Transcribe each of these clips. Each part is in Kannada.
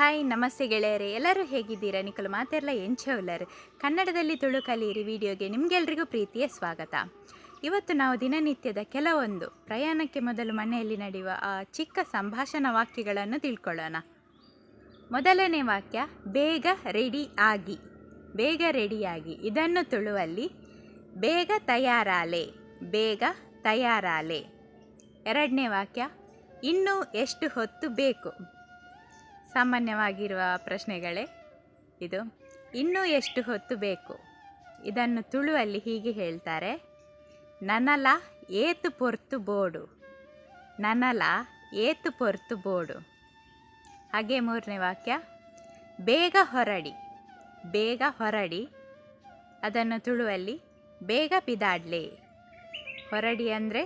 ಹಾಯ್ ನಮಸ್ತೆ ಗೆಳೆಯರೆ, ಎಲ್ಲರೂ ಹೇಗಿದ್ದೀರಾ? ನಿಖಲು ಮಾತೆಲ್ಲ ಎಂಚವುಲ್ಲರು ಕನ್ನಡದಲ್ಲಿ ತುಳು ಕಲಿಯಿರಿ ವಿಡಿಯೋಗೆ ನಿಮಗೆಲ್ರಿಗೂ ಪ್ರೀತಿಯ ಸ್ವಾಗತ. ಇವತ್ತು ನಾವು ದಿನನಿತ್ಯದ ಕೆಲವೊಂದು ಪ್ರಯಾಣಕ್ಕೆ ಮೊದಲು ಮನೆಯಲ್ಲಿ ನಡೆಯುವ ಆ ಚಿಕ್ಕ ಸಂಭಾಷಣಾ ವಾಕ್ಯಗಳನ್ನು ತಿಳ್ಕೊಳ್ಳೋಣ. ಮೊದಲನೇ ವಾಕ್ಯ, ಬೇಗ ರೆಡಿ ಆಗಿ. ಬೇಗ ರೆಡಿಯಾಗಿ, ಇದನ್ನು ತುಳುವಲ್ಲಿ ಬೇಗ ತಯಾರಾಲೆ. ಬೇಗ ತಯಾರಾಲೆ. ಎರಡನೇ ವಾಕ್ಯ, ಇನ್ನೂ ಎಷ್ಟು ಹೊತ್ತು ಬೇಕು. ಸಾಮಾನ್ಯವಾಗಿರುವ ಪ್ರಶ್ನೆಗಳೇ ಇದು. ಇನ್ನೂ ಎಷ್ಟು ಹೊತ್ತು ಬೇಕು, ಇದನ್ನು ತುಳುವಲ್ಲಿ ಹೀಗೆ ಹೇಳ್ತಾರೆ, ನನಲ ಏತು ಪೊರ್ತು ಬೋಡು. ನನಲ ಏತು ಪೊರ್ತು ಬೋಡು. ಹಾಗೆ ಮೂರನೇ ವಾಕ್ಯ, ಬೇಗ ಹೊರಡಿ. ಬೇಗ ಹೊರಡಿ, ಅದನ್ನು ತುಳುವಲ್ಲಿ ಬೇಗ ಪಿದಾಡ್ಲೆ. ಹೊರಡಿ ಅಂದರೆ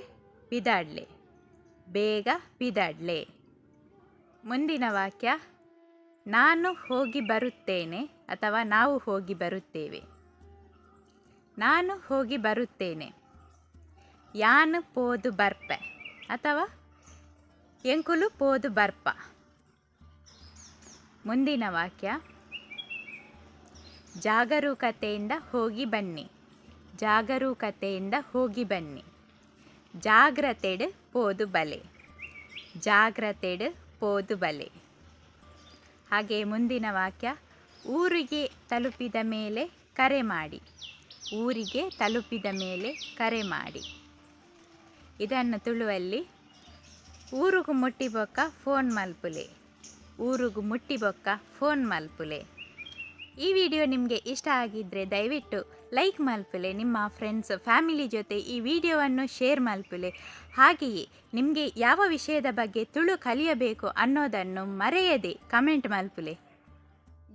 ಪಿದಾಡ್ಲೆ, ಬೇಗ ಪಿದಾಡ್ಲೆ. ಮುಂದಿನ ವಾಕ್ಯ, ನಾನು ಹೋಗಿ ಬರುತ್ತೇನೆ ಅಥವಾ ನಾವು ಹೋಗಿ ಬರುತ್ತೇವೆ. ನಾನು ಹೋಗಿ ಬರುತ್ತೇನೆ, ಯಾನು ಪೋದು ಬರ್ಪೆ ಅಥವಾ ಎಂಕುಲು ಪೋದು ಬರ್ಪ. ಮುಂದಿನ ವಾಕ್ಯ, ಜಾಗರೂಕತೆಯಿಂದ ಹೋಗಿ ಬನ್ನಿ. ಜಾಗರೂಕತೆಯಿಂದ ಹೋಗಿ ಬನ್ನಿ, ಜಾಗ್ರತೆಡು ಪೋದು ಬಲೆ. ಜಾಗ್ರತೆಡು ಪೋದು ಬಲೆ. ಹಾಗೆ ಮುಂದಿನ ವಾಕ್ಯ, ಊರಿಗೆ ತಲುಪಿದ ಮೇಲೆ ಕರೆ ಮಾಡಿ. ಊರಿಗೆ ತಲುಪಿದ ಮೇಲೆ ಕರೆ ಮಾಡಿ, ಇದನ್ನು ತುಳುವಲ್ಲಿ ಊರುಗು ಮುಟ್ಟಿಬೊಕ್ಕ ಫೋನ್ ಮಲ್ಪುಲೆ. ಊರುಗು ಮುಟ್ಟಿಬೊಕ್ಕ ಫೋನ್ ಮಲ್ಪುಲೆ. ಈ ವಿಡಿಯೋ ನಿಮಗೆ ಇಷ್ಟ ಆಗಿದ್ದರೆ ದಯವಿಟ್ಟು ಲೈಕ್ ಮಲ್ಪುಲೆ. ನಿಮ್ಮ ಫ್ರೆಂಡ್ಸ್ ಫ್ಯಾಮಿಲಿ ಜೊತೆ ಈ ವಿಡಿಯೋವನ್ನು ಶೇರ್ ಮಲ್ಪುಲೆ. ಹಾಗೆಯೇ ನಿಮಗೆ ಯಾವ ವಿಷಯದ ಬಗ್ಗೆ ತುಳು ಕಲಿಯಬೇಕು ಅನ್ನೋದನ್ನು ಮರೆಯದೆ ಕಮೆಂಟ್ ಮಲ್ಪುಲೆ.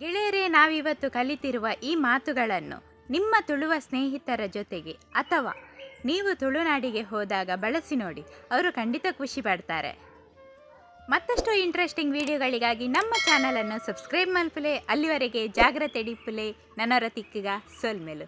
ಗೆಳೆಯರೇ, ನಾವಿವತ್ತು ಕಲಿತಿರುವ ಈ ಮಾತುಗಳನ್ನು ನಿಮ್ಮ ತುಳುವ ಸ್ನೇಹಿತರ ಜೊತೆಗೆ ಅಥವಾ ನೀವು ತುಳುನಾಡಿಗೆ ಹೋದಾಗ ಬಳಸಿ ನೋಡಿ, ಅವರು ಖಂಡಿತ ಖುಷಿ ಪಡ್ತಾರೆ. ಮತ್ತಷ್ಟು ಇಂಟ್ರೆಸ್ಟಿಂಗ್ ವಿಡಿಯೋಗಳಿಗಾಗಿ ನಮ್ಮ ಚಾನಲನ್ನು ಸಬ್ಸ್ಕ್ರೈಬ್ ಮಲ್ಪುಲೆ. ಅಲ್ಲಿವರೆಗೆ ಜಾಗ್ರತೆ ಡಿಪ್ಪುಲೆ. ನನರ ತಿಕ್ಕಗ ಸೊಲ್ಮೆಲು.